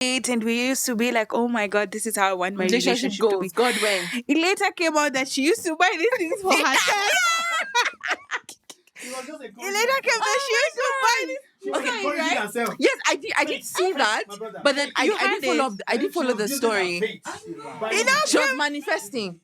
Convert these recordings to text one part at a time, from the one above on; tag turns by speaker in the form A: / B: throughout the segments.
A: and we used to be like, oh my God, this is how I want my relationship to be.
B: God, when?
A: It later came out that she used to buy these things for herself. It later came that she used to buy these.
C: Okay, right?
B: Yes, I did see that, but then I didn't follow up. I didn't follow the story. She was manifesting.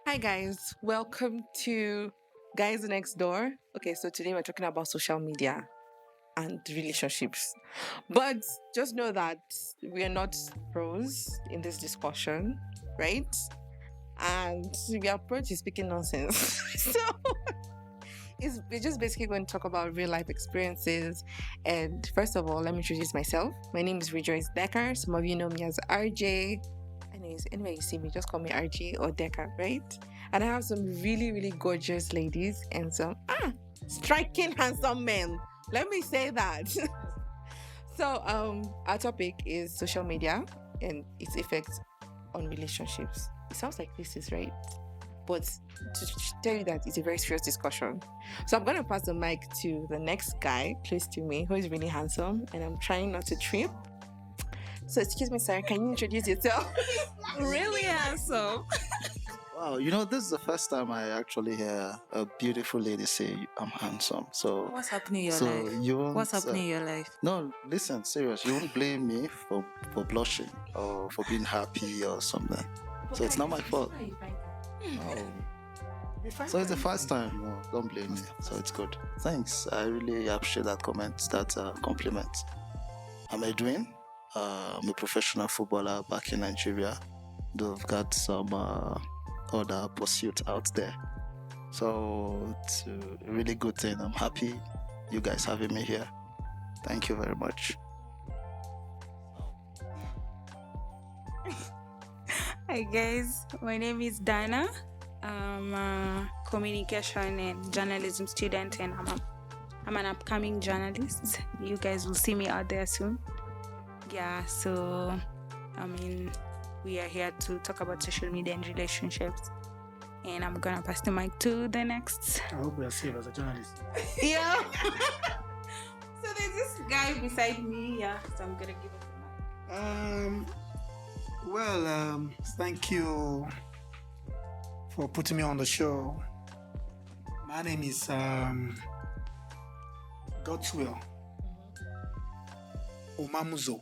B: Hi guys, welcome to Guys Next Door. Okay, so today we're talking about social media and relationships. But just know that we are not pros in this discussion, right? And we are prone to speaking nonsense. So we're just basically going to talk about real life experiences. And first of all, let me introduce myself. My name is Rejoice Decker. Some of you know me as RJ. Anyways, anyway you see me, just call me RJ or Decker, right? And I have some really, really gorgeous ladies and some striking, handsome men. Let me say that. So our topic is social media and its effects on relationships. It sounds like this is right, but to tell you that it's a very serious discussion. So I'm going to pass the mic to the next guy close to me who is really handsome, and I'm trying not to trip. So excuse me, sir, can you introduce yourself?
A: Really handsome.
D: Wow, this is the first time I actually hear a beautiful lady say I'm handsome. So
A: What's happening in your
D: so
A: life?
D: you won't,
A: What's happening in your life?
D: No, listen, serious. You won't blame me for blushing or for being happy or something. So it's not my fault. Oh. So it's the first time. No, don't blame me. So it's good. Thanks. I really appreciate that comment, that compliment. I'm Edwin. I'm a professional footballer back in Nigeria. Though I've got some other pursuit out there. So it's a really good thing. I'm happy you guys having me here. Thank you very much.
A: Hi guys, my name is Dana. I'm a communication and journalism student, and I'm an upcoming journalist. You guys will see me out there soon. Yeah, so we are here to talk about social media and relationships, and I'm gonna pass the mic to the next.
C: I hope we are safe as a journalist.
A: Yeah. So there's this guy beside me. Yeah, so I'm gonna give him the mic.
C: Thank you for putting me on the show. My name is Godswill Omamuzo.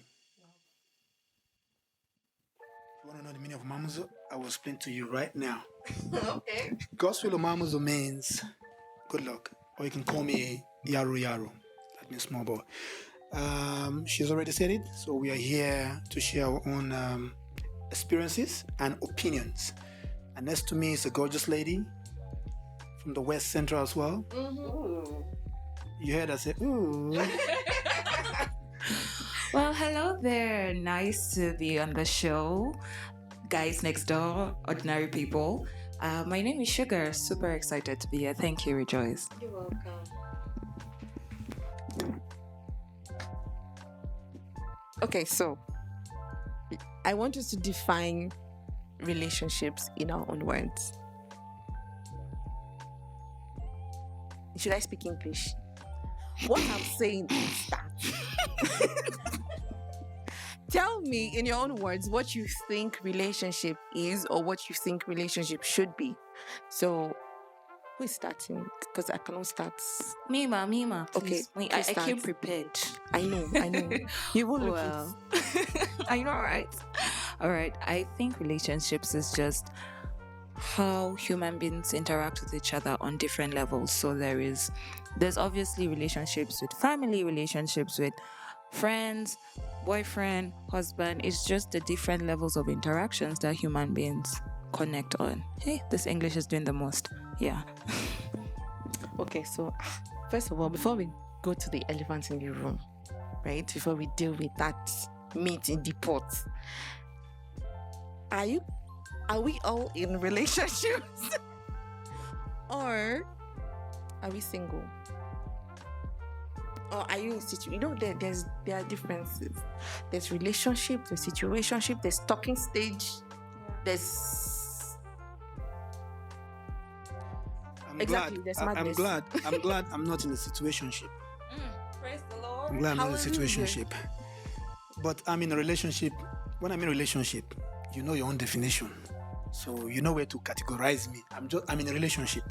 C: You want to know the meaning of Omamuzo? I will explain to you right now.
B: Okay.
C: Godswill Omamuzo means good luck, or you can call me Yaro Yaro. That means small boy. She's already said it, so we are here to share our own experiences and opinions. And next to me is a gorgeous lady from the West Central as well.
B: Mm-hmm.
C: You heard her say, ooh.
E: Well, hello there. Nice to be on the show. Guys Next Door, ordinary people. My name is Sugar. Super excited to be here. Thank you, Rejoice.
B: You're welcome. Okay, so I want us to define relationships in our own words. Should I speak English? What I'm saying is that tell me in your own words what you think relationship is or what you think relationship should be. So who is starting? Because I cannot start.
E: Mima,
B: Okay,
E: please. Wait, I came prepared.
B: I know. You will look
E: Well,
B: it.
E: I know, right? All right. I think relationships is just how human beings interact with each other on different levels. So there's obviously relationships with family, relationships with friends, boyfriend, husband. It's just the different levels of interactions that human beings connect on. Hey, this English is doing the most. Yeah.
B: Okay, so first of all, before we go to the elephant in the room, right? Before we deal with that meat in the pot, are we all in relationships? Or are we single? Or are you in situation? There are differences. There's relationship, there's situationship, there's talking stage, there's Exactly, there's madness.
C: I'm glad I'm not in a situationship.
A: Praise the Lord.
C: I'm glad I'm not in a
B: Hallelujah.
C: situationship. But I'm in a relationship. When I'm in a relationship, you know your own definition. So you know where to categorize me. I'm in a relationship.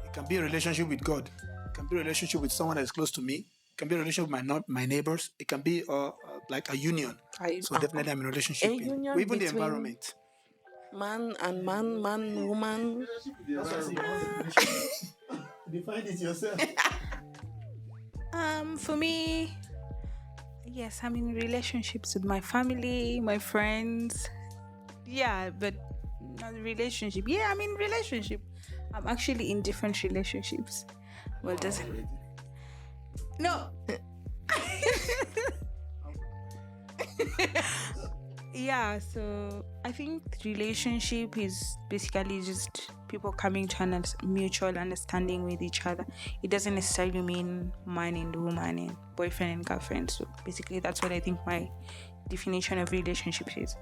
C: It can be a relationship with God. It can be a relationship with someone that is close to me. It can be a relationship with my neighbors. It can be like a union. So definitely I'm in a relationship.
B: A union
C: Even the
B: between-
C: environment.
B: Man and man, woman.
C: Define it yourself.
A: For me, yes, I'm in relationships with my family, my friends. Yeah, but not relationship. Yeah, I'm in relationship. I'm actually in different relationships. Well, doesn't. No. Yeah, so I think relationship is basically just people coming to a mutual understanding with each other. It doesn't necessarily mean man and woman and boyfriend and girlfriend. So basically, that's what I think my definition of relationship is.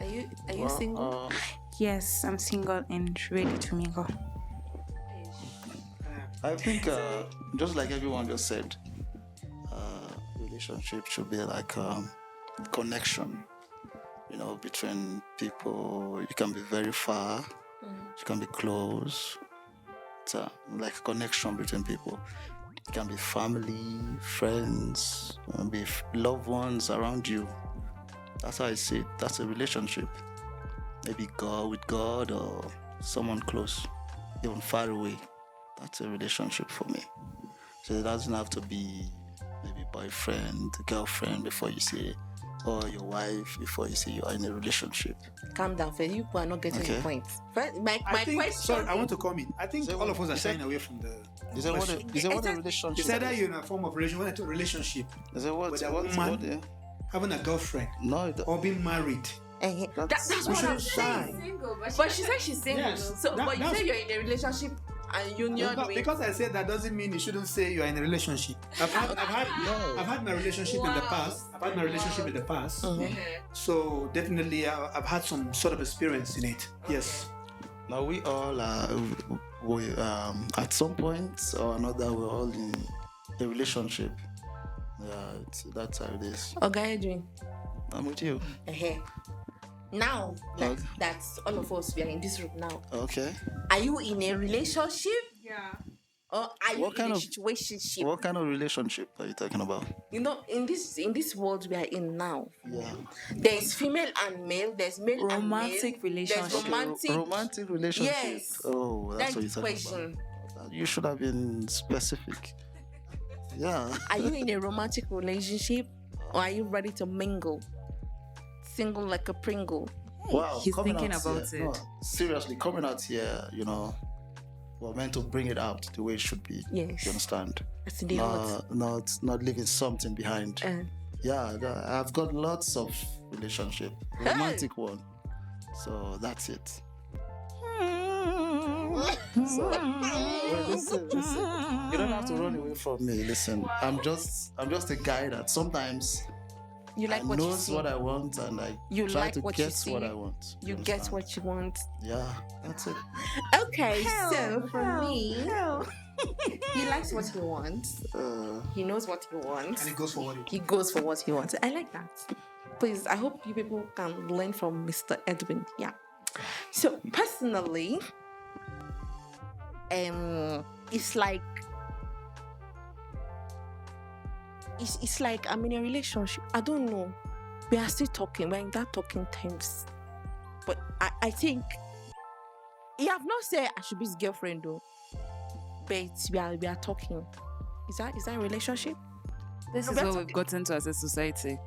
B: Are you single?
A: Yes, I'm single and ready to mingle.
D: I think, just like everyone just said, relationship should be like connection, between people. You can be very far, you can be close. It's like a connection between people. It can be family, friends, be loved ones around you. That's how I see it. That's a relationship. Maybe God with God or someone close, even far away. That's a relationship for me. So it doesn't have to be maybe boyfriend, girlfriend before you say, or your wife before you say you are in a relationship.
B: Calm down, Fred. You people are not getting the point. My question.
C: Sorry, I want to come in. I think
D: So
C: all of us are
D: is
C: shying away from the.
D: Is that what a
C: You
D: relationship
C: said that
D: is?
C: you're in a form of relationship.
D: Is that what?
C: With a
D: What?
C: woman. Having a girlfriend
D: No,
C: or being married.
B: That's
C: We
B: what I'm
C: shouldn't
B: saying.
C: shy.
B: But she said she's single.
C: Yes,
B: So,
C: that-
B: but you
C: that's-
B: say you're in a relationship and union
C: But
B: with.
C: because I said that doesn't mean you shouldn't say you are in a relationship. I've had my relationship in the past. I've had my relationship in the past. So definitely I've had some sort of experience in it. Yes.
D: now we all at some point or another we're all in a relationship. Yeah, that's how it is.
B: Okay, Edwin.
D: I'm with you.
B: Now that
D: Okay.
B: that's all of us, we are in this room now.
D: Okay.
B: Are you in a relationship
A: Yeah.
B: or are you
D: What kind
B: in a
D: of-
B: situationship?
D: What kind of relationship are you talking about?
B: You know, in this world we are in now,
D: Yeah.
B: there's female and male, there's male
E: Romantic
B: and male,
E: relationship.
B: there's romantic.
D: Romantic relationship.
B: Yes.
D: Oh, that's
B: That's
D: what
B: the
D: you're talking
B: question.
D: about. You should have been specific. Yeah.
B: Are you in a romantic relationship or are you ready to mingle? Single like a Pringle.
D: Wow.
E: He's
D: coming
E: thinking
D: out
E: about
D: here-
E: it.
D: No, seriously, coming out here, we're meant to bring it out the way it should be.
B: Yes.
D: You understand?
B: That's in the heart.
D: Not leaving something behind. Yeah, I've got lots of relationship, romantic one. So that's it. Listen. You don't have to run away from me. Listen, I'm just a guy that sometimes
B: You like
D: I
B: what you
D: knows
B: see.
D: what I want and I
B: You
D: try
B: like
D: to
B: what you
D: get
B: see.
D: what I want.
B: You get
D: understand?
B: what you want.
D: Yeah, that's it.
B: Okay, so for me, he likes what he wants. He knows what he wants.
C: And it goes for what it
B: He goes for what he wants. I like that. Please, I hope you people can learn from Mr. Edwin. Yeah. So personally, it's like it's like I'm in a relationship. I don't know. We are still talking. We're in that talking terms. But I think he have not said I should be his girlfriend though. But we are talking. Is that a relationship?
E: This
B: No,
E: is
B: we're
E: what
B: talking-
E: we've gotten to as a society,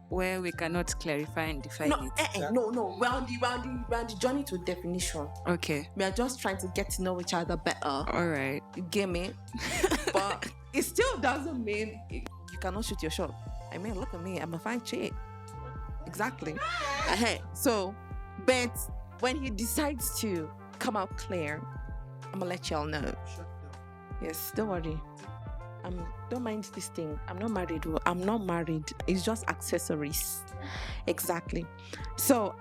E: where we cannot clarify and define
B: No,
E: it.
B: no. We're on the journey to definition.
E: Okay,
B: We are just trying to get to know each other better.
E: all right.
B: You get me? But it still doesn't mean you cannot shoot your shot. I mean, look at me. I'm a fine chick. Exactly. So, but when he decides to come out clear, I'm gonna let y'all know. Yes, don't worry. Don't mind this thing. I'm not married. I'm not married. It's just accessories. Exactly. So,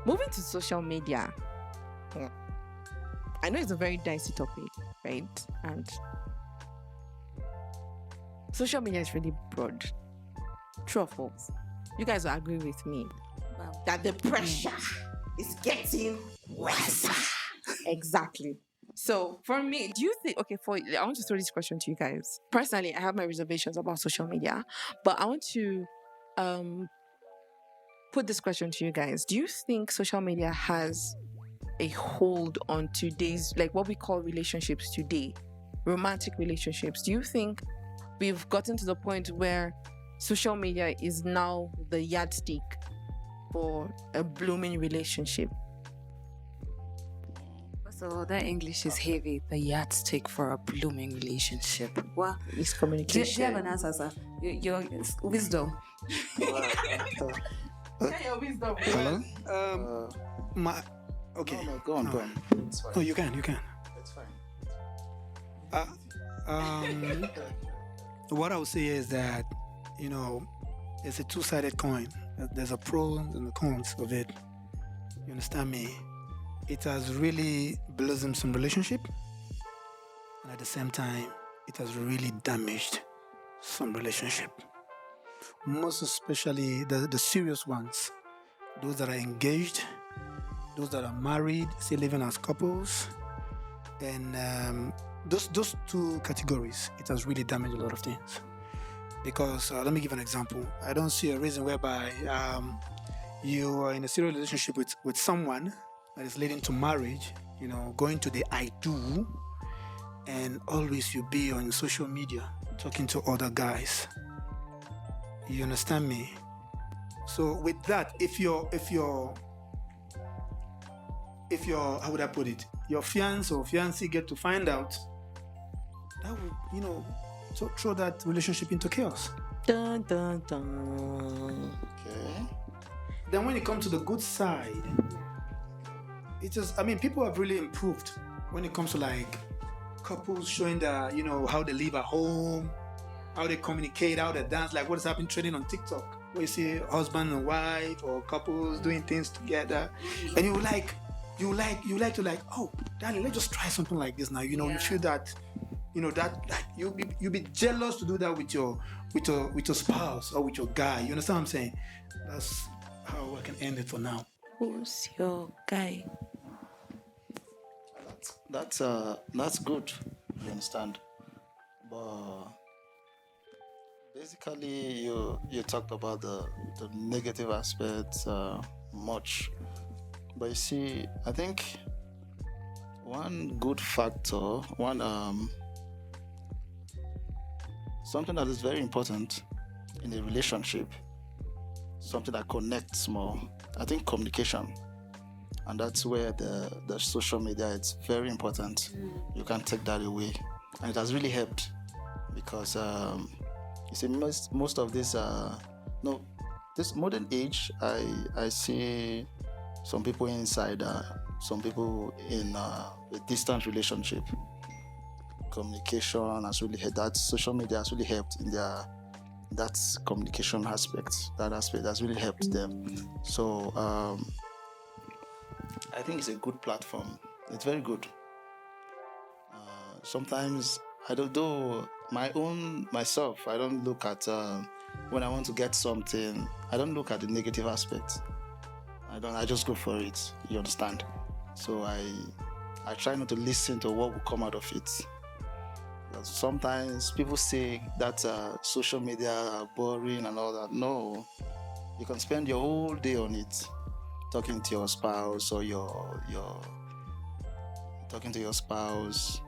B: moving to social media. I know it's a very dicey topic, right? And social media is really broad. True or false? You guys will agree with me that the pressure is getting worse. Exactly. So for me, do you think, okay, I want to throw this question to you guys. Personally, I have my reservations about social media, but I want to put this question to you guys. Do you think social media has a hold on today's, like what we call relationships today, romantic relationships? Do you think we've gotten to the point where social media is now the yardstick for a blooming relationship?
E: So that English is heavy. The yardstick for a blooming relationship. What?
B: It's
E: Do
B: communication.
E: you have an answer, sir? Your wisdom.
B: Your wisdom.
C: Hello? Okay.
D: No, go on. It's fine.
C: No, you can.
D: It's fine.
C: What I would say is that, it's a two-sided coin. There's a pros and the cons of it. You understand me? It has really blossomed some relationship, and at the same time, it has really damaged some relationship. Most especially the serious ones, those that are engaged, those that are married, still living as couples, and those two categories, it has really damaged a lot of things. Because let me give an example. I don't see a reason whereby you are in a serious relationship with someone that is leading to marriage, going to the I do, and always you be on social media talking to other guys. You understand me? So with that, if you're how would I put it, your fiance or fiancé get to find out, that would, throw that relationship into chaos.
B: Dun, dun, dun.
D: Okay.
C: Then when it comes to the good side, people have really improved when it comes to like couples showing how they live at home, how they communicate, how they dance, like what is happening trending on TikTok, where you see husband and wife or couples doing things together, and you like to oh, darling, let's just try something like this now. You feel that, that like you be jealous to do that with your spouse or with your guy. You understand what I'm saying? That's how I can end it for now.
B: Who's your guy?
D: That's good. You understand? But basically, you talked about the negative aspects much. But you see, I think one good factor, something that is very important in a relationship, something that connects more, I think communication. And that's where the social media is very important. You can't take that away. And it has really helped because you see most of this this modern age, I see some people inside, some people in a distant relationship. Communication has really helped. That social media has really helped in that communication aspect. That aspect has really helped them. So I think it's a good platform. It's very good. Sometimes I don't do myself. I don't look at when I want to get something. I don't look at the negative aspects. I just go for it. You understand? So I try not to listen to what will come out of it. Because sometimes people say that social media are boring and all that. No, you can spend your whole day on it, talking to your spouse or your talking to your spouse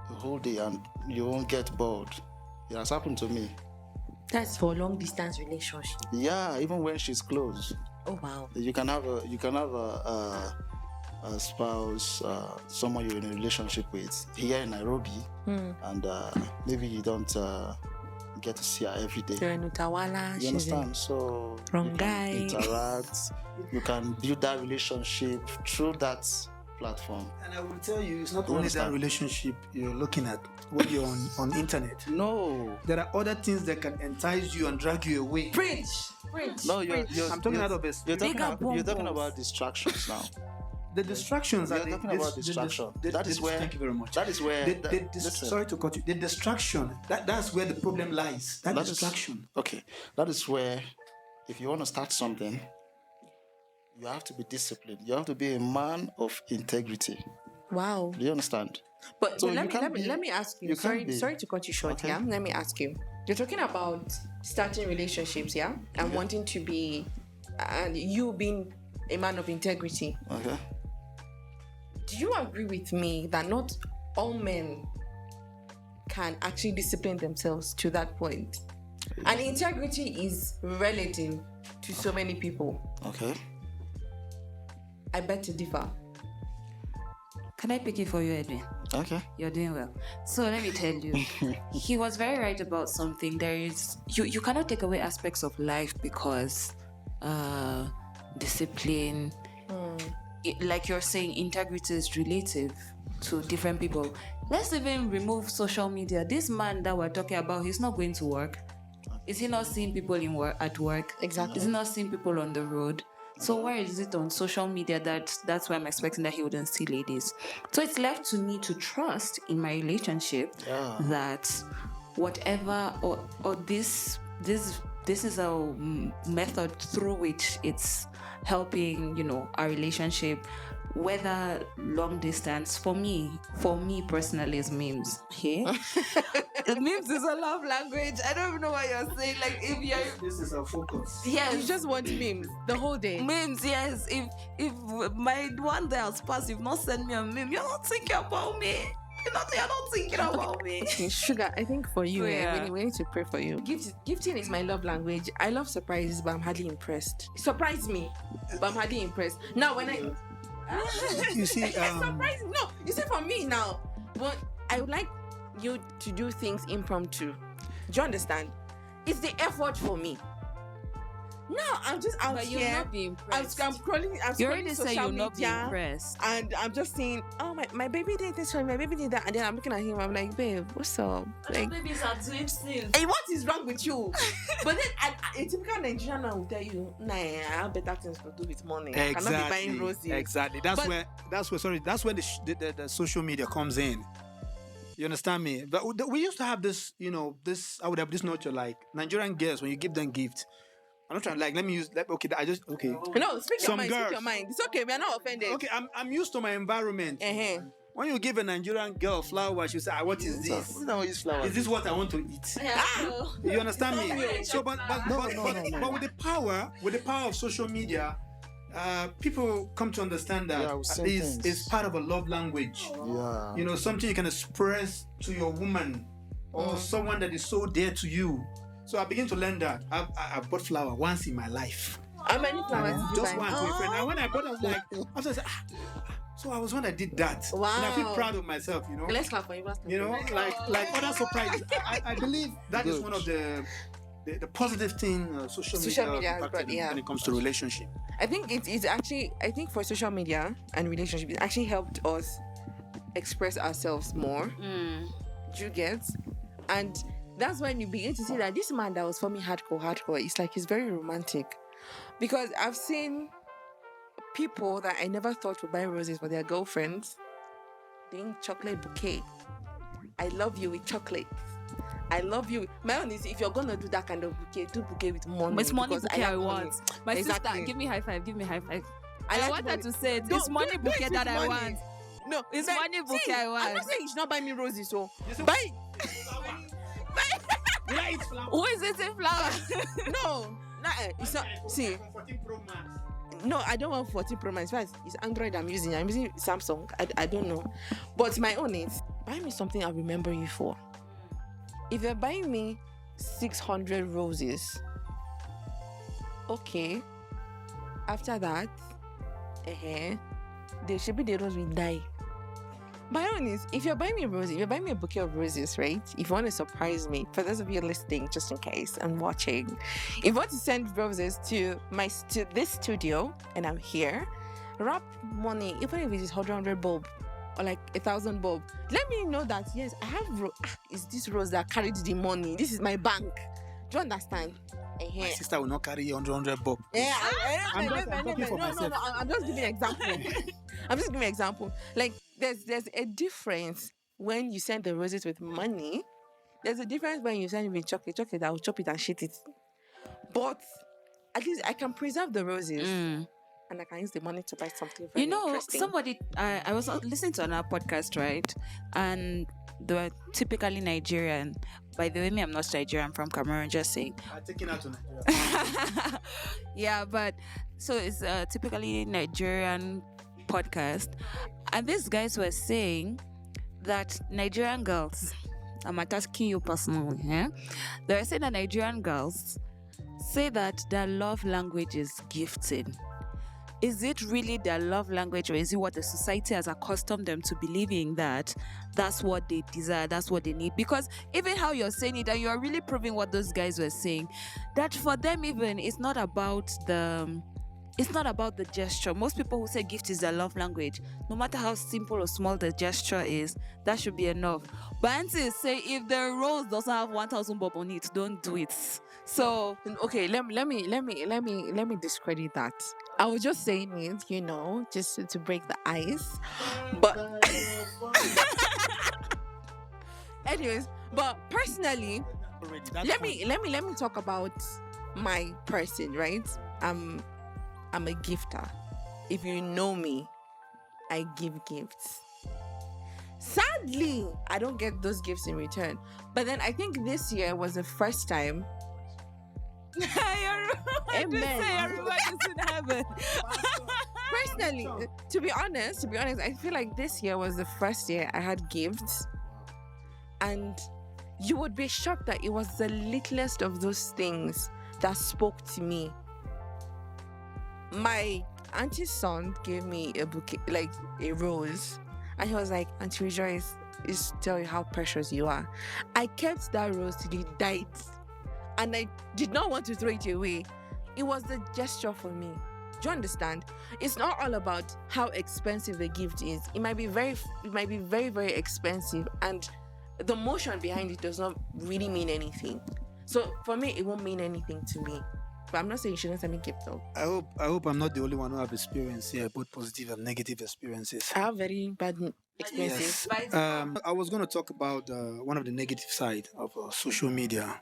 D: the whole day, and you won't get bored. It has happened to me.
B: That's for long distance relationship.
D: Yeah, even when she's close.
B: Oh wow.
D: You can have a spouse, someone you're in a relationship with here in Nairobi, and maybe you don't get to see her every day.
B: You're in Utawala.
D: You understand? So
B: wrong
D: you
B: guy.
D: can interact. You can build that relationship through that platform.
C: And I will tell you, it's not only that relationship you're looking at when you're on internet.
D: No.
C: There are other things that can entice you and drag you away.
B: Preach.
D: No,
C: I'm talking out of this.
D: You're talking about distractions now.
C: the distractions
D: We
C: are
D: are talking about distraction. That is where.
C: Thank you very much.
D: That is where. Listen.
C: Sorry to cut you. The distraction. That's where the problem lies. That
D: That is-
C: distraction.
D: Okay, that is where, if you want to start something, you have to be disciplined. You have to be a man of integrity.
B: Wow.
D: Do you understand?
B: But,
D: So
B: but
D: you
B: let
D: can't
B: me
D: be-
B: let me ask you.
D: you can't be-
B: Sorry to cut you short.
D: Okay.
B: Yeah. Let me ask you. You're talking about starting relationships, yeah, and
D: Okay.
B: wanting to be, and you being a man of integrity.
D: Okay.
B: Do you agree with me that not all men can actually discipline themselves to that point? And integrity is relative to so many people.
D: Okay.
B: I beg to differ.
E: Can I pick it for you, Edwin?
D: Okay.
E: You're doing well. So let me tell you, he was very right about something. There is you cannot take away aspects of life because discipline, like you're saying, integrity is relative to different people. Let's even remove social media. This man that we're talking about, he's not going to work. Is he not seeing people at work?
B: Exactly.
E: Is he not seeing people on the road? So why is it on social media that's why I'm expecting that he wouldn't see ladies? So it's left to me to trust in my relationship that whatever or this is a method through which it's helping, our relationship, whether long distance. For me personally is memes. Okay? Memes is a love language. I don't even know what you're saying. Like if you're
C: This is our focus.
E: yes.
B: You just want memes the whole day.
E: Memes, yes. If my one day has passed, you've not sent me a meme, you're not thinking about me. You're not thinking about me.
B: Okay, Sugar, I think for you,
E: Yeah.
B: we need to pray for you. Gifting is my love language. I love surprises, but I'm hardly impressed. Surprise me, but I'm hardly impressed. Now, when I
C: You see,
B: surprise, no, you see, for me now, but I would like you to do things impromptu. Do you understand? It's the effort for me. No, I'm just out
E: But you'll
B: here.
E: not be impressed.
B: I'm scrolling. I'm
E: You
B: scrolling
E: already said
B: social
E: you'll not be
B: media.
E: impressed.
B: And I'm just saying, oh, my baby did this for me, my baby did that. And then I'm looking at him, I'm like, babe, what's up? Like,
E: babies are doing things.
B: hey, what is wrong with you? But then a typical Nigerian man will tell you, nah, I have better things to do with money. I cannot be buying roses.
C: Exactly. That's where the social media comes in. You understand me? But we used to have this, I would have this nurture, like Nigerian girls, when you give them gifts. I'm not trying, let me use, okay.
B: No, speak
C: Some
B: your mind,
C: girls.
B: speak your mind. It's okay, we are not offended.
C: Okay, I'm used to my environment.
B: Uh-huh.
C: When you give a Nigerian girl flower, she'll say, what is this?
D: We don't use flowers.
C: Is this what I want to eat? You understand me? So, but with the power of social media, people come to understand that
D: we've
C: at
D: seen
C: least
D: things.
C: it's part of a love language.
D: Yeah.
C: Something you can express to your woman or someone that is so dear to you. So I begin to learn that. I've bought flower once in my life.
B: How many flowers did you
C: Just
B: buy?
C: one to a friend. And when I bought, I was like, after I said, so I was one that did that.
B: Wow.
C: And I feel proud of myself,
B: Let's clap for you. Let's clap for you.
C: like other surprises. I believe that is one of the positive thing social media
B: has brought, yeah.
C: when it comes to relationship.
B: I think it's actually, for social media and relationship, it actually helped us express ourselves more. Do you get? And that's when you begin to see that this man that was for me hardcore, it's like he's very romantic. Because I've seen people that I never thought would buy roses for their girlfriends doing chocolate bouquet. I love you with chocolate. I love you. My own is, if you're gonna do that kind of bouquet, do bouquet with money.
E: It's money
B: because
E: bouquet I
B: have
E: want.
B: money.
E: My
B: Exactly.
E: sister, give me high five.
B: I
E: I
B: like
E: wanted
B: money.
E: to say
B: No,
E: it's money
B: do it
E: bouquet
B: with
E: that I
B: money.
E: want.
B: No,
E: It's
B: like,
E: money bouquet
B: see,
E: I
B: I'm
E: want.
B: not saying you should not buy me roses, so buy.
C: Will I eat flower?
E: Who is eating flower?
B: No, it's not. See, no, I don't want 14 Pro Max. In fact, it's Android I'm using. I'm using Samsung. I don't know. But my own is, buy me something I'll remember you for. If you're buying me 600 roses, okay. After that, there should be the rose will die. My own is, if you're buying me roses, if you're buying me a bouquet of roses, right? If you want to surprise me, for those of you listening, just in case and watching, if you want to send roses to this studio and I'm here, wrap money, even if it is 100 bulb or like 1,000 bulb, let me know that yes, I have it's this rose that carried the money. This is my bank. Do you understand?
C: My sister will not carry 100 bob.
B: Yeah,
C: I'm talking for myself.
B: I'm just giving an example. I'm just giving you an example. Like there's a difference when you send the roses with money. There's a difference when you send me chocolate. Chocolate, I will chop it and shit it. But at least I can preserve the roses. And I can use the money to buy something very interesting.
E: Somebody, I was listening to another podcast, right? And they were typically Nigerian. By the way, I'm not Nigerian, I'm from Cameroon, just saying.
C: I'm taking out to Nigeria.
E: Yeah, but so it's a typically Nigerian podcast. And these guys were saying that Nigerian girls, I'm asking you personally, they were saying that Nigerian girls say that their love language is gifting. Is it really their love language, or is it what the society has accustomed them to believing that that's what they desire, that's what they need? Because even how you're saying it, and you're really proving what those guys were saying, that for them even it's not about the gesture. Most people who say gift is their love language, no matter how simple or small the gesture is, that should be enough. But aunties say if the rose doesn't have 1,000 bob on it, don't do it. So
B: okay, let me discredit that. I was just saying it, just to break the ice. But anyways, but personally, let me talk about my person, right? I'm a gifter. If you know me, I give gifts. Sadly, I don't get those gifts in return. But then I think this year was the first time. Amen. Personally, to be honest, I feel like this year was the first year I had gifts, and you would be shocked that it was the littlest of those things that spoke to me. My auntie's son gave me a bouquet, like a rose, and he was like, "Auntie Rejoice, is tell you how precious you are." I kept that rose till it died, and I did not want to throw it away. It was the gesture for me. Do you understand? It's not all about how expensive the gift is. It might be very, very expensive, and the motion behind it does not really mean anything. So for me, it won't mean anything to me. But I'm not saying you shouldn't send me gift though.
C: I hope I'm not the only one who have experience here, both positive and negative experiences.
B: I have very bad experiences.
C: Yes. I was going to talk about one of the negative side of social media.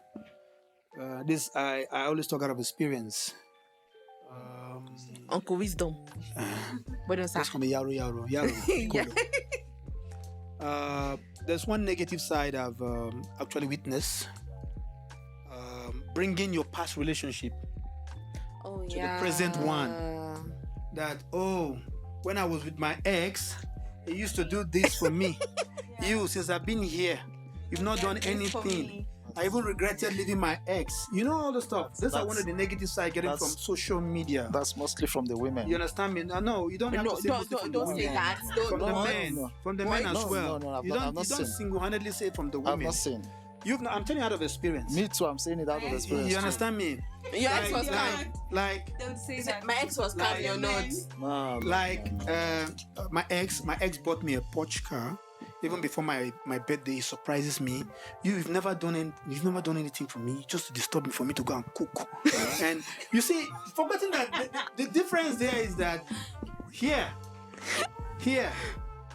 C: I always talk out of experience.
B: Uncle Wisdom.
C: That's from Yaro. There's one negative side I've actually witnessed. Bringing your past relationship to the present one. That, when I was with my ex, he used to do this for me. Since I've been here, you've not done anything. I even regretted leaving my ex. You know all the stuff. These are one of the negative side getting from social media.
D: That's mostly from the women.
C: You understand me? No, you don't have to say mostly from the women.
B: Say that.
C: From the men. From the men as well.
D: No,
C: you don't single-handedly say it from the women.
D: I'm not saying.
C: I'm telling you out of experience.
D: Me too, I'm saying it out of experience.
C: You understand me?
B: Your ex was calm.
A: Don't say that.
B: My ex was calm, you're not.
C: My ex bought me a Porsche car. Even before my birthday, he surprises me. You've never done anything for me, just to disturb me for me to go and cook. And you see, forgetting that the difference there is that here,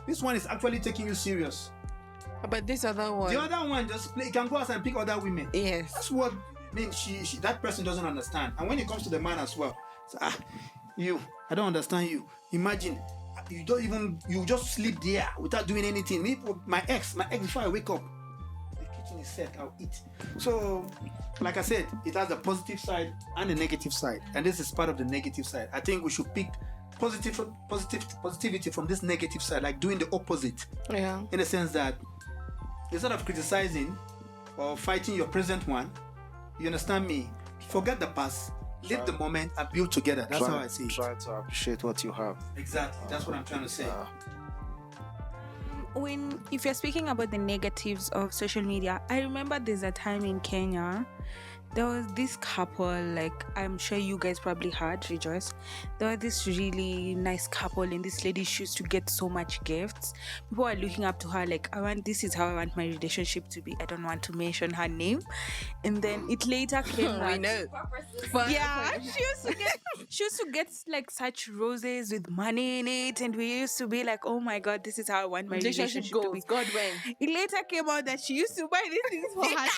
C: this one is actually taking you serious.
B: But this other one,
C: the other one just play. Can go outside and pick other women.
B: Yes,
C: that's what she that person doesn't understand. And when it comes to the man as well, I don't understand you. Imagine. You just sleep there without doing anything. My ex, before I wake up, the kitchen is set, I'll eat. So, like I said, it has a positive side and a negative side. And this is part of the negative side. I think we should pick positivity from this negative side, like doing the opposite.
B: Yeah.
C: In the sense that instead of criticizing or fighting your present one, you understand me? Forget the past. Live the moment and build together. That's how I see it.
D: Try to appreciate what you have.
C: Exactly. That's what I'm trying to say.
A: If you're speaking about the negatives of social media, I remember there's a time in Kenya there was this couple, like I'm sure you guys probably heard, Rejoice. There was this really nice couple, and this lady, she used to get so much gifts. People are looking up to her, like, this is how I want my relationship to be. I don't want to mention her name. And then it later came
B: We
A: that,
B: know.
A: yeah, she used to get like such roses with money in it, and we used to be like, oh my god, this is how I want my relationship to be.
B: God when.
A: It later came out that she used to buy these things for herself.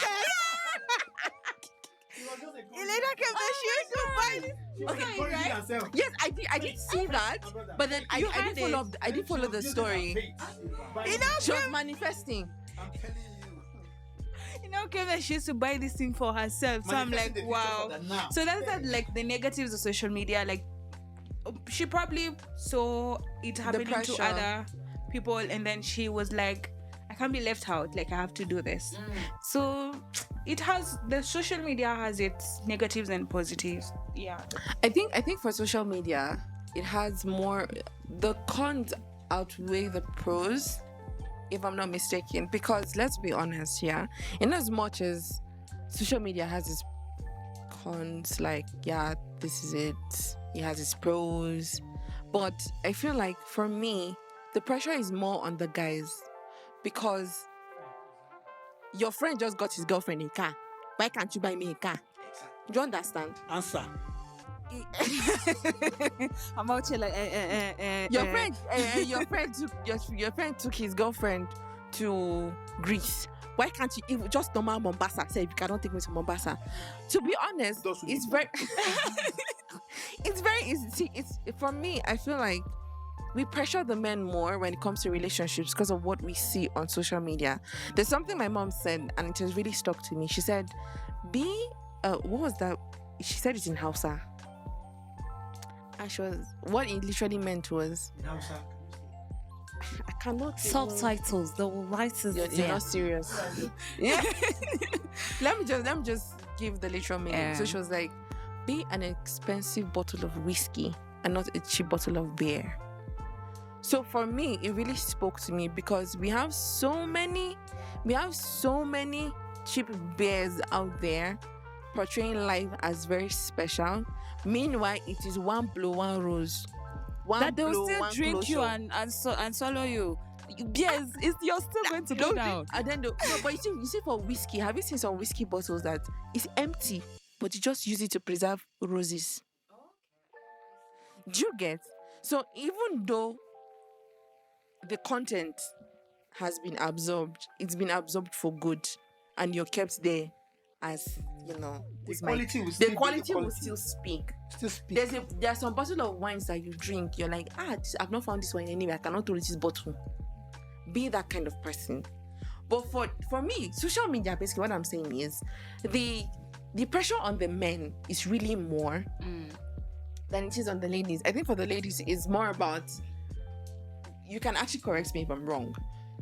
A: It later came that she used to buy this.
B: Okay,
A: right?
B: Yes, I did see that, but then I
A: had
B: did follow the story.
A: You know,
B: She was manifesting.
C: I'm telling you.
A: you know, came that she used to buy this thing for herself. So I'm like,
C: Manifesting the
A: wow.
C: future for that now.
A: So that's like the negatives of social media. Like, she probably saw it happening to
B: pressure.
A: other people, and then she was like, I can't be left out. Like, I have to do this. So the social media has its negatives and positives. Yeah.
B: I think for social media, it has more. The cons outweigh the pros, if I'm not mistaken. Because let's be honest, yeah, in as much as social media has its cons, like, yeah, this is it. It has its pros, but I feel like for me, the pressure is more on the guys, because your friend just got his girlfriend a car. Why can't you buy me a car? Do you understand?
C: Answer.
A: I'm out here like,
B: Your friend took his girlfriend to Greece. Why can't you even just normal Mombasa? Say, if you cannot take me to Mombasa. To be honest,
C: Those
B: it's
C: would
B: very it's very easy. See, it's for me, I feel like we pressure the men more when it comes to relationships because of what we see on social media. There's something my mom said, and it has really stuck to me. She said, what was that? She said it in Hausa. And she was, what it literally meant was, I cannot even-
E: Subtitles, the writers.
B: You're not serious. Yeah. let me just give the literal meaning.
E: Yeah.
B: So she was like, be an expensive bottle of whiskey and not a cheap bottle of beer. So for me, it really spoke to me because we have so many cheap beers out there portraying life as very special. Meanwhile, it is one blow, one rose.
E: That they'll
B: blow,
E: still
B: one
E: drink you
B: closure.
E: and swallow you. Yes, you're still going to go down.
B: And then but you see for whiskey, have you seen some whiskey bottles that is empty, but you just use it to preserve roses? Do you get? So even though the content has been absorbed, it's been absorbed for good, and you're kept there as, you know,
C: The
B: it's
C: quality will
B: the
C: still be
B: quality
C: the
B: will
C: quality.
B: still speak.
C: Still speak.
B: There's some bottle of wines that you drink, you're like, I've not found this wine anywhere, I cannot throw this bottle. Be that kind of person. But for me, social media, basically what I'm saying is the pressure on the men is really more than it is on the ladies. I think for the ladies, it's more about, you can actually correct me if I'm wrong.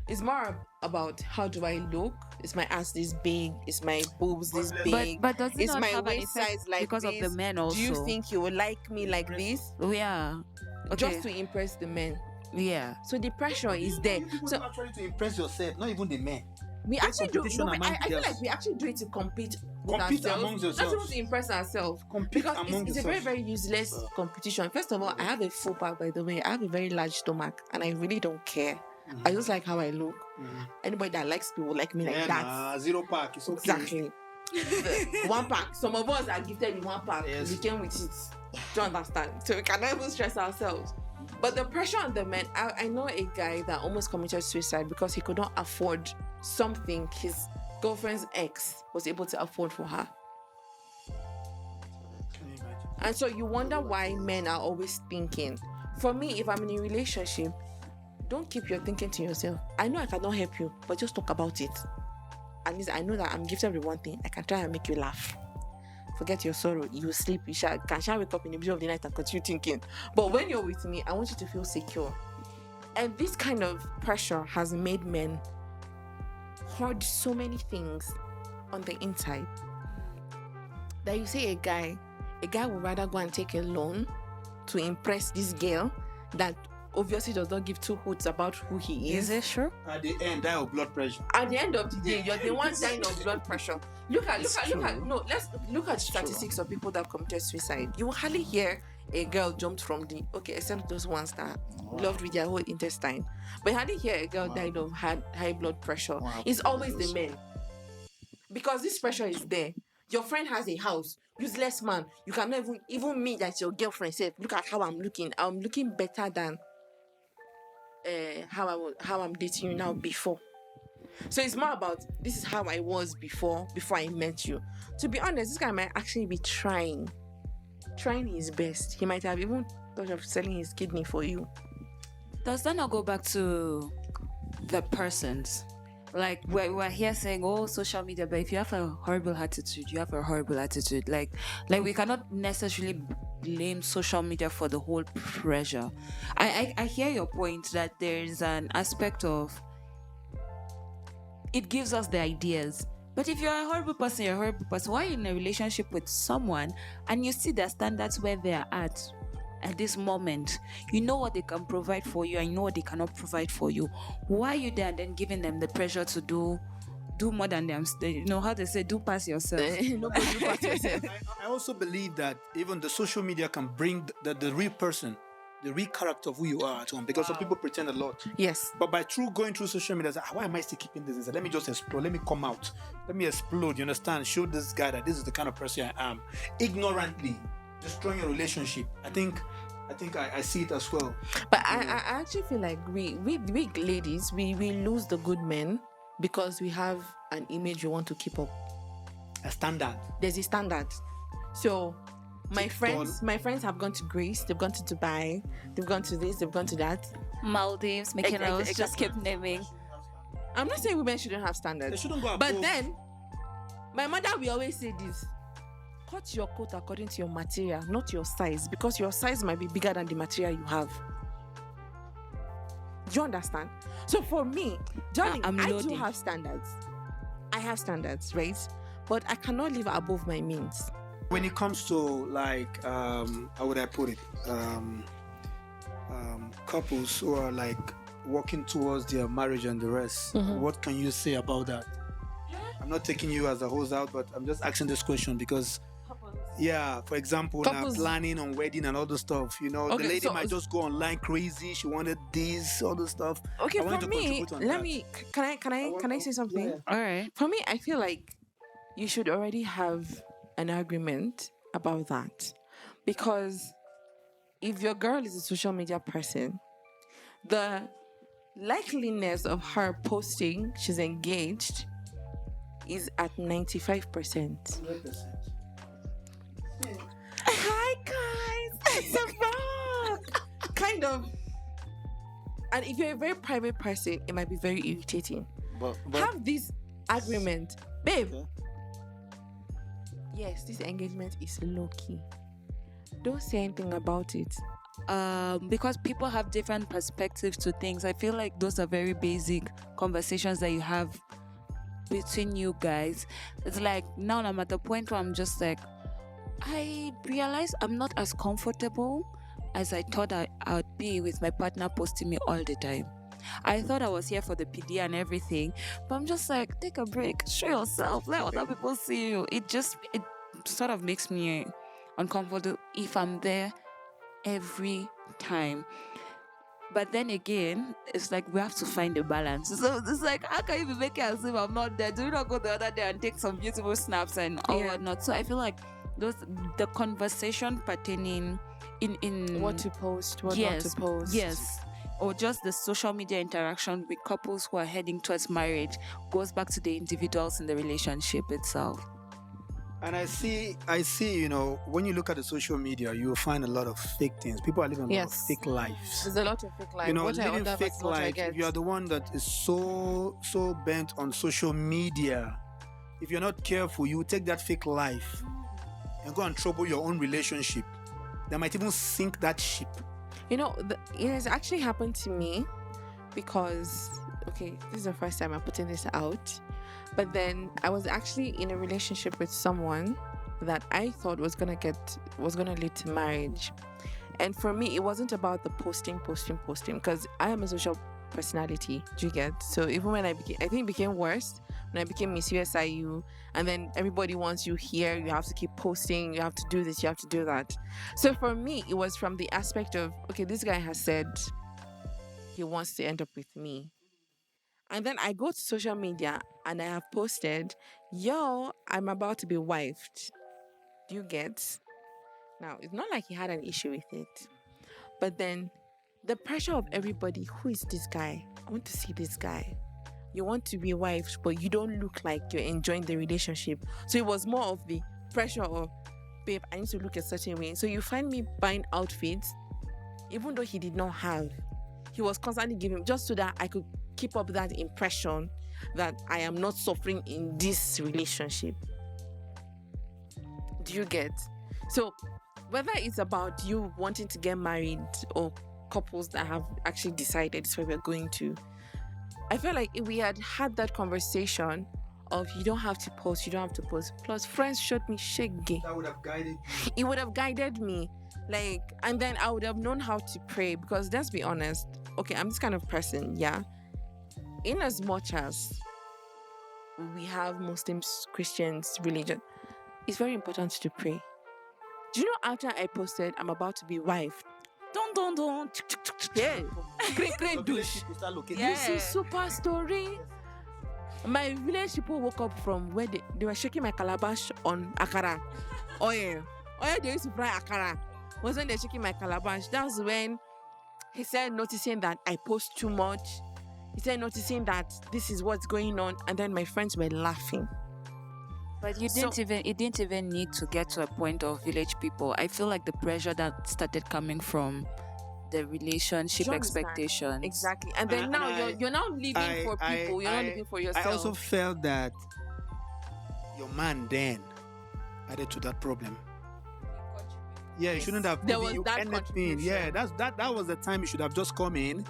B: It's more about, how do I look? Is my ass this big? Is my boobs this big?
E: But does it
B: Is
E: not
B: my
E: have an
B: waist
E: effect
B: size like
E: because
B: this?
E: of the men also?
B: Do you think you will like me like this?
E: Yeah. Okay.
B: Just to impress the men.
E: Yeah.
B: So the pressure is there.
C: You people
B: So
C: do actually to impress yourself, not even the men.
B: we actually do.
C: competition
B: No,
C: among
B: I feel
C: girls.
B: like we actually do it to compete with
C: Compete
B: ourselves,
C: amongst
B: not even
C: yourselves.
B: to impress ourselves.
C: Compete
B: Because
C: among
B: it's a very,
C: yourselves.
B: very useless competition. First of all, I have a faux pas, by the way. I have a very large stomach, and I really don't care. I just like how I look. Anybody that likes me will like me like
C: Yeah,
B: that.
C: nah, 0 pack. It's okay.
B: Exactly. One pack. Some of us are gifted in one pack.
C: Yes.
B: We came with it. Do you understand? So we cannot even stress ourselves. But the pressure on the men, I know a guy that almost committed suicide because he could not afford something his girlfriend's ex was able to afford for her.
C: Can you imagine?
B: And so you wonder why men are always thinking. For me, if I'm in a relationship, don't keep your thinking to yourself. I know I cannot help you, but just talk about it. At least I know that I'm gifted with one thing. I can try and make you laugh. Forget your sorrow. You sleep. You shall wake up in the middle of the night and continue thinking. But when you're with me, I want you to feel secure. And this kind of pressure has made men hoard so many things on the inside that you say a guy would rather go and take a loan to impress this girl that obviously does not give two hoots about who he
E: Is it true?
C: At the end, die of blood pressure.
B: At the end of the day, you're the one dying of blood pressure. Look at.
C: true.
B: No, let's look at statistics of people that committed suicide. You will hardly hear a girl jumped from the except those ones that loved with their whole intestine. But you hardly hear a girl died of high blood pressure. It's always the men, because this pressure is there. Your friend has a house, useless man. You cannot even me that's your girlfriend said, look at how I'm looking. I'm looking better than how I'm dating you now before. So it's more about this is how I was before I met you. To be honest, this guy might actually be trying his best. He might have even thought of selling his kidney for you.
E: Does that not go back to the persons? Like we're here saying, oh, social media, but if you have a horrible attitude, you have a horrible attitude. Like we cannot necessarily blame social media for the whole pressure. I hear your point that there's an aspect of it gives us the ideas. But if you're a horrible person, you're a horrible person. Why are you in a relationship with someone and you see their standards where they're at this moment? You know what they can provide for you and you know what they cannot provide for you. Why are you there and then giving them the pressure to do more than them? You know how they say, do pass yourself.
B: Nobody do pass yourself.
C: I also believe that even the social media can bring the real person, the real character of who you are at home, because some people pretend a lot.
B: Yes.
C: But by going through social media, it's like, why am I still keeping this inside? Let me just explode. Let me come out. Let me explode. You understand? Show this guy that this is the kind of person I am. Ignorantly destroying a relationship. I think I see it as well.
B: But I actually feel like we ladies, we lose the good men because we have an image we want to keep up.
C: A standard.
B: There's a standard. So my friends have gone to Greece, they've gone to Dubai, they've gone to this, they've gone to that.
E: Maldives, Mykonos, just keep naming.
B: I'm not saying women shouldn't have standards.
C: They shouldn't go above.
B: But then, my mother will always say this: cut your coat according to your material, not your size, because your size might be bigger than the material you have. Do you understand? So for me, darling, I do have standards. I have standards, right? But I cannot live above my means.
C: When it comes to like, how would I put it? Couples who are like working towards their marriage and the rest, what can you say about that? I'm not taking you as a host out, but I'm just asking this question because, yeah, for example, now planning on wedding and all the stuff, you know, the lady might just go online crazy. She wanted this, all the stuff.
B: Okay, for me, can I say something?
C: Yeah.
E: All right.
B: For me, I feel like you should already have an agreement about that, because if your girl is a social media person, the likeliness of her posting she's engaged is at 95%.
C: 100%.
B: Hi guys, it's a vlog. Kind of. And if you're a very private person, it might be very irritating.
D: But
B: Have this agreement, babe.
D: Okay.
B: Yes, this engagement is low key. Don't say anything about it.
E: Because people have different perspectives to things. I feel like those are very basic conversations that you have between you guys. It's like now I'm at the point where I'm just like, I realize I'm not as comfortable as I thought I'd be with my partner posting me all the time. I thought I was here for the PD and everything, but I'm just like, take a break, show yourself, let other people see you. It sort of makes me uncomfortable if I'm there every time. But then again, it's like we have to find a balance. So it's like, how can you be making as if I'm not there? Do you not go the other day and take some beautiful snaps and all whatnot? So I feel like the conversation pertaining in
B: What to post, what not to post.
E: Yes. Or just the social media interaction with couples who are heading towards marriage goes back to the individuals in the relationship itself.
C: And I see, you know, when you look at the social media, you will find a lot of fake things. People are living a lot of fake lives.
B: There's a lot of fake life.
C: You know,
B: what
C: living fake life. If you are the one that is so bent on social media, if you're not careful, you will take that fake life and go and trouble your own relationship. They might even sink that ship.
B: You know, it has actually happened to me because, okay, this is the first time I'm putting this out. But then I was actually in a relationship with someone that I thought was gonna lead to marriage. And for me, it wasn't about the posting, because I am a social personality. Do you get? So even when I think it became worse when I became Miss USIU, and then everybody wants you here, you have to keep posting, you have to do this, you have to do that. So for me, it was from the aspect of, okay, this guy has said he wants to end up with me. And then I go to social media and I have posted, yo, I'm about to be wifed. Do you get? Now, it's not like he had an issue with it. But then the pressure of everybody, who is this guy? I want to see this guy. You want to be wifed, but you don't look like you're enjoying the relationship. So it was more of the pressure of, babe, I need to look a certain way. So you find me buying outfits, even though he did not have. He was constantly giving, just so that I could keep up that impression that I am not suffering in this relationship. Do you get? So whether it's about you wanting to get married or couples that have actually decided this is where we're going to, I feel like if we had that conversation of you don't have to post, plus friends showed me shege.
C: That would have guided you.
B: It would have guided me. Like, and then I would have known how to pray, because let's be honest, okay, I'm this kind of person, yeah. In as much as we have Muslims, Christians, religion, it's very important to pray. Do you know, after I posted, I'm about to be wife. Don't. Yeah. Great douche.
A: Yeah.
B: This is super story. My village people woke up from where they were shaking my calabash on akara. Oil, they used to fry akara. Was when they're shaking my calabash. That was when he said, noticing that I post too much. He said, noticing that this is what's going on. And then my friends were laughing.
E: But it didn't even need to get to a point of village people. I feel like the pressure that started coming from the relationship
B: Do you understand?
E: expectations.
B: Exactly. And then you're now living for people. You're not living for yourself.
C: I also felt that your man then added to that problem. Yeah, you shouldn't have
B: There
C: given
B: was
C: you
B: that
C: anything.
B: contribution.
C: Yeah, that was the time you should have just come in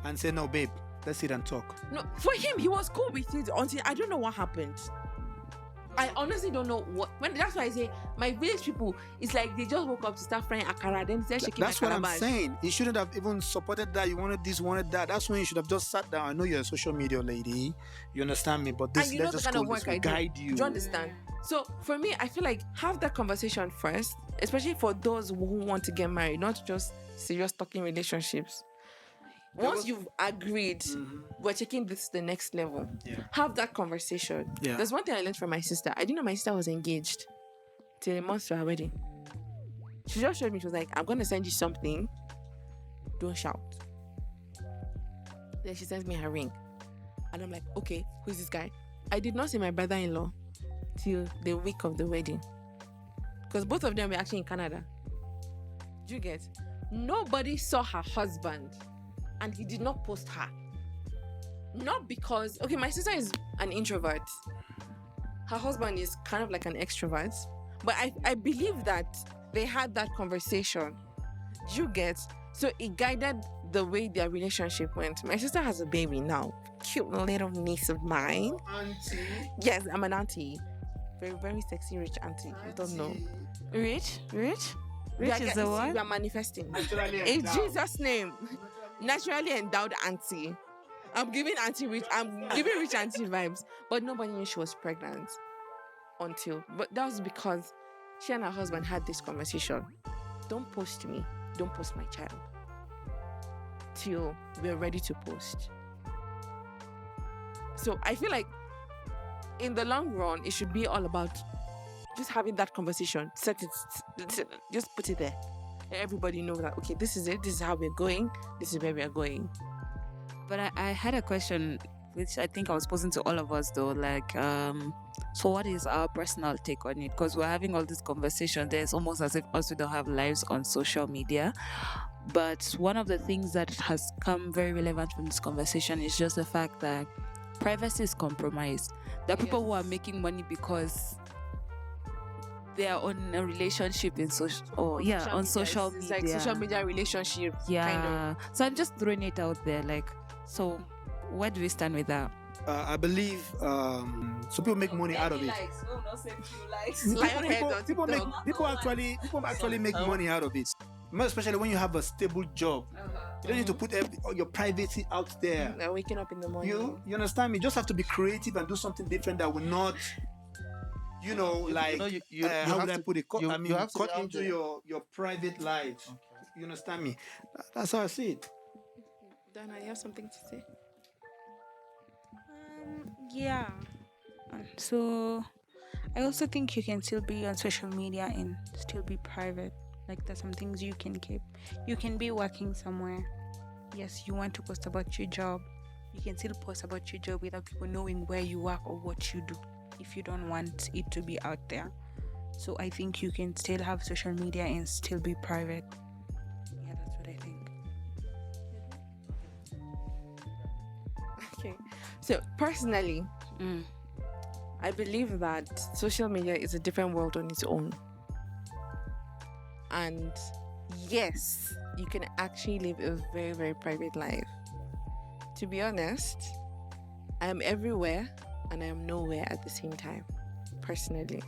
C: and said, no, babe, let's sit and talk.
B: No, for him, he was cool with it until I don't know what happened. I honestly don't know what. That's why I say my village people, it's like they just woke up to start frying akara, then they're shaking
C: That's
B: my
C: what I'm
B: calabash.
C: saying. You shouldn't have even supported that. You wanted this, wanted that. That's when you should have just sat down. I know you're a social media lady. You understand me? But this,
B: And you know
C: let's
B: the
C: just
B: kind
C: go,
B: of work
C: this will
B: I do.
C: guide you.
B: Do you understand? So for me, I feel like have that conversation first, especially for those who want to get married, not just serious talking relationships. Once you've agreed, we're taking this to the next level.
C: Yeah.
B: Have that conversation.
C: Yeah.
B: There's one thing I learned from my sister. I didn't know my sister was engaged till a month to her wedding. She just showed me, she was like, I'm going to send you something. Don't shout. Then she sends me her ring. And I'm like, okay, who's this guy? I did not see my brother-in-law till the week of the wedding. Because both of them were actually in Canada. Do you get? Nobody saw her husband. And he did not post her. Not because, okay, my sister is an introvert. Her husband is kind of like an extrovert. But I believe that they had that conversation. Do you get? So it guided the way their relationship went. My sister has a baby now. Cute little niece of mine.
C: Auntie.
B: Yes, I'm an auntie. Very, very sexy, rich auntie. You don't know.
E: Rich?
B: We
E: Rich
B: are
E: is the one?
B: We are manifesting.
C: Naturally
B: In
C: endowed.
B: Jesus' name. Naturally endowed auntie. I'm giving rich auntie vibes. But nobody knew she was pregnant but that was because she and her husband had this conversation. Don't post me. Don't post my child. Till we're ready to post. So I feel like in the long run, it should be all about just having that conversation. Just put it there. Everybody knows that, okay, this is it. This is how we're going. This is where we are going.
E: But I had a question, which I think I was posing to all of us though. Like, so what is our personal take on it? Because we're having all this conversation. There's almost as if us we don't have lives on social media. But one of the things that has come very relevant from this conversation is just the fact that privacy is compromised. There are people who are making money because they are on a relationship in social media.
B: It's like social media relationship.
E: Yeah.
B: Kind
E: So I'm just throwing it out there. Like, so where do we stand with that?
C: I believe some people make money out of it.
B: Lionhead on
C: People
B: TikTok.
C: actually make money out of it. Most especially when you have a stable job. You don't need to put all your privacy out there.
B: Like waking up in the morning.
C: You understand me? You just have to be creative and do something different that will not, like, how would I put it? Cut into your private life. Okay. You understand me? That's how I see it.
B: Dana, you have something to say?
A: Yeah. So I also think you can still be on social media and still be private. Like, there's some things you can keep. You can be working somewhere. Yes, you want to post about your job. You can still post about your job without people knowing where you work or what you do, if you don't want it to be out there. So I think you can still have social media and still be private. Yeah, that's what I think.
B: Okay. So personally, I believe that social media is a different world on its own. And yes, you can actually live a very, very private life. To be honest, I am everywhere and I am nowhere at the same time. Personally.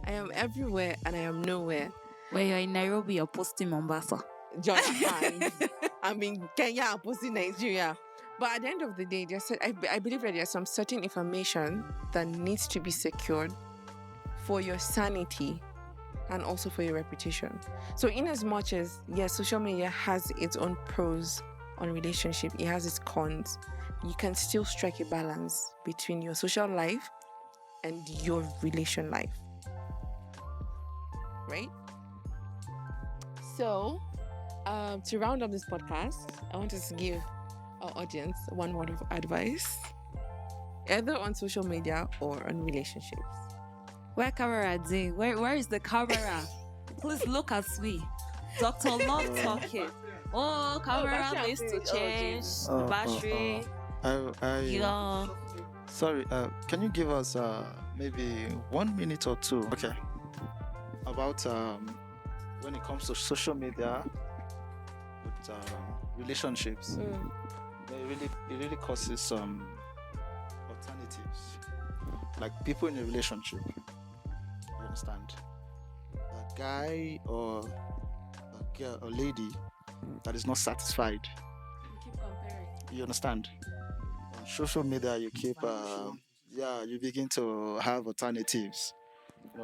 B: I am everywhere and I am nowhere.
E: When you're in Nairobi, you're posting Mombasa.
B: Jonathan. I'm in Kenya, I'm posting Nigeria. But at the end of the day, I believe that there's some certain information that needs to be secured for your sanity and also for your reputation. So in as much as, yes, social media has its own pros on relationship, it has its cons, you can still strike a balance between your social life and your relation life. Right? So, to round up this podcast, I want us to give our audience one word of advice, either on social media or on relationships.
E: Where camera day? Where is the camera? Please look at me. Doctor not talking. Oh, camera needs to change. Battery. Yeah.
D: Sorry, can you give us maybe 1 minute or two? Okay. About when it comes to social media with relationships, it really causes some alternatives. Like people in a relationship, you understand? A guy or a girl or lady that is not satisfied.
B: You keep comparing.
D: You understand? On social media, you keep, you begin to have alternatives,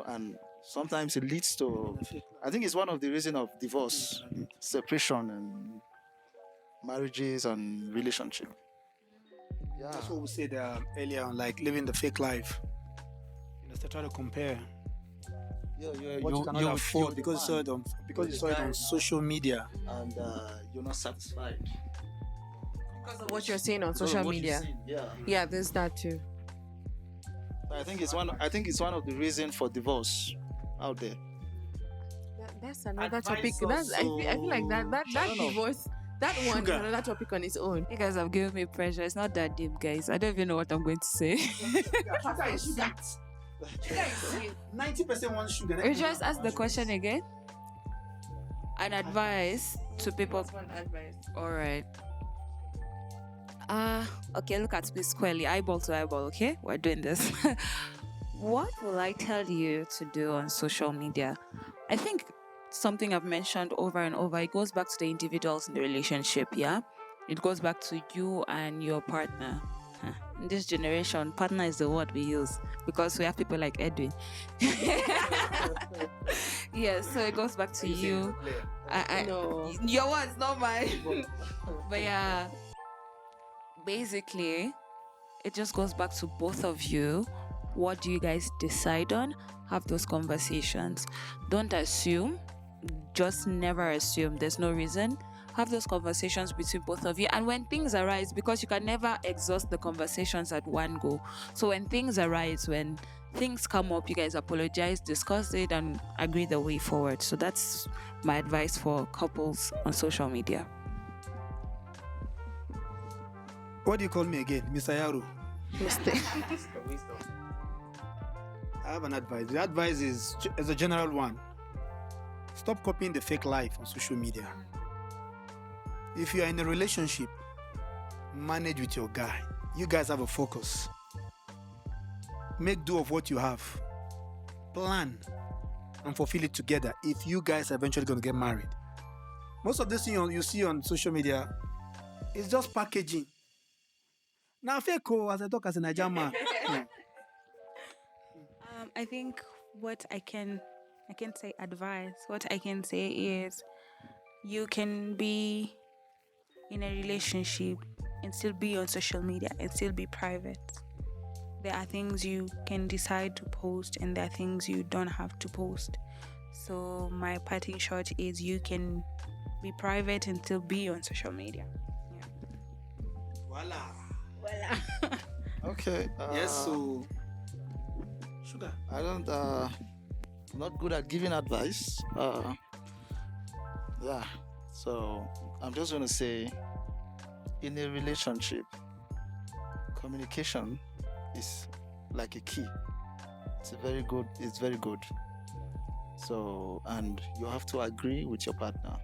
D: and sometimes it leads to, I think it's one of the reasons of divorce, separation, and marriages and relationship. Yeah.
C: That's what we said earlier on, like living the fake life. They try to compare what you cannot afford because you saw it on social media,
D: and you're not satisfied
B: because of what you're seeing on social media. Yeah, there's that too.
D: I think it's one of the reasons for divorce out there.
B: That's another topic. I feel like that divorce. That one is another topic on its own.
E: You guys have given me pressure. It's not that deep, guys. I don't even know what I'm going to say.
C: Sugar is sweet. 90% wants sugar.
E: You just ask the question again. An advice to people.
B: One advice.
E: All right. Okay, look at me squarely, eyeball to eyeball, okay? We're doing this. What will I tell you to do on social media? I think something I've mentioned over and over, it goes back to the individuals in the relationship, yeah? It goes back to you and your partner. In this generation, partner is the word we use because we have people like Edwin. Yeah, so it goes back to you.
B: No.
E: Your words, not mine. But yeah, basically, it just goes back to both of you. What do you guys decide on? Have those conversations. Don't assume. Just never assume. There's no reason. Have those conversations between both of you. And when things arise, because you can never exhaust the conversations at one go. So when things arise, when things come up, you guys apologize, discuss it, and agree the way forward. So that's my advice for couples on social media.
C: What do you call me again? Mr. Yaru?
B: Mistake.
C: I have an advice. The advice is a general one. Stop copying the fake life on social media. If you are in a relationship, manage with your guy. You guys have a focus. Make do of what you have. Plan and fulfill it together if you guys are eventually going to get married. Most of this thing you see on social media is just packaging. Now, fake as I talk as a Nigerian man.
A: I think what I can say advice. What I can say is you can be in a relationship and still be on social media and still be private. There are things you can decide to post and there are things you don't have to post. So my parting shot is you can be private and still be on social media. Yeah.
C: Voila.
D: Okay.
C: Yes, so sugar.
D: I don't. Not good at giving advice. Yeah. So I'm just gonna say, in a relationship, communication is like a key. It's very good. It's very good. So, and you have to agree with your partner,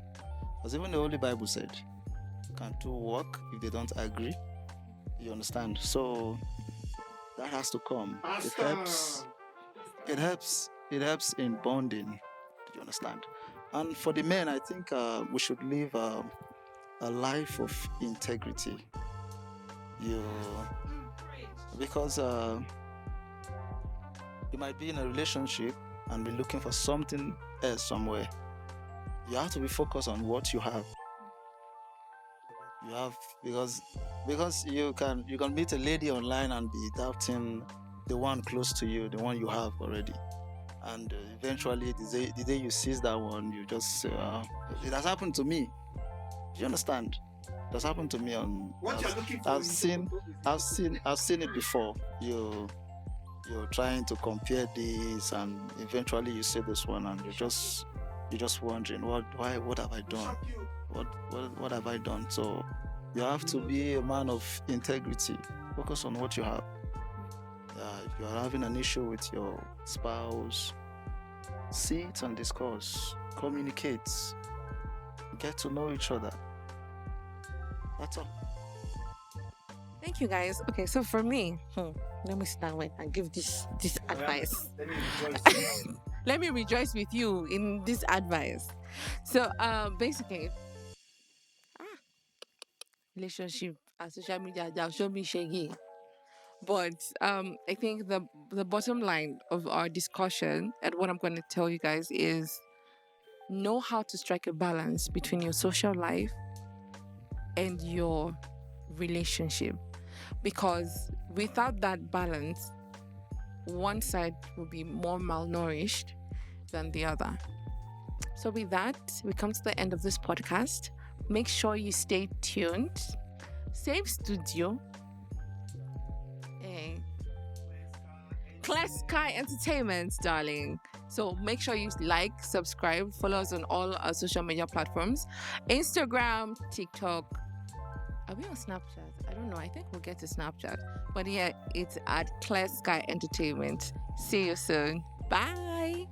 D: because even the Holy Bible said, "Can two walk if they don't agree?" You understand? So that has to come. It helps. It helps. It helps in bonding. You understand? And for the men, I think we should live a life of integrity. You, because you might be in a relationship and be looking for something else somewhere. You have to be focused on what you have. You have because you can meet a lady online and be doubting the one close to you, the one you have already, and eventually the day you seize that one, you just say, it has happened to me. Do you understand? It has happened to me on.
C: What you're looking for
D: I've seen it before. You're trying to compare this, and eventually you see this one, and you're just wondering what have I done? What have I done? So you have to be a man of integrity. Focus on what you have. If you are having an issue with your spouse, sit and discuss, communicate, get to know each other. That's all.
B: Thank you, guys. Okay, so for me, let me sit down and give this advice. Let me rejoice with you in this advice. So, basically, relationship and social media, they'll show me shaggy. But I think the bottom line of our discussion and what I'm going to tell you guys is know how to strike a balance between your social life and your relationship. Because without that balance, one side will be more malnourished than the other. So with that, we come to the end of this podcast. Make sure you stay tuned. Save studio. Clear Sky Entertainment, darling. So make sure you like, subscribe, follow us on all our social media platforms. Instagram, TikTok. Are we on Snapchat? I don't know. I think we'll get to Snapchat. But yeah, it's at Clear Sky Entertainment. See you soon. Bye.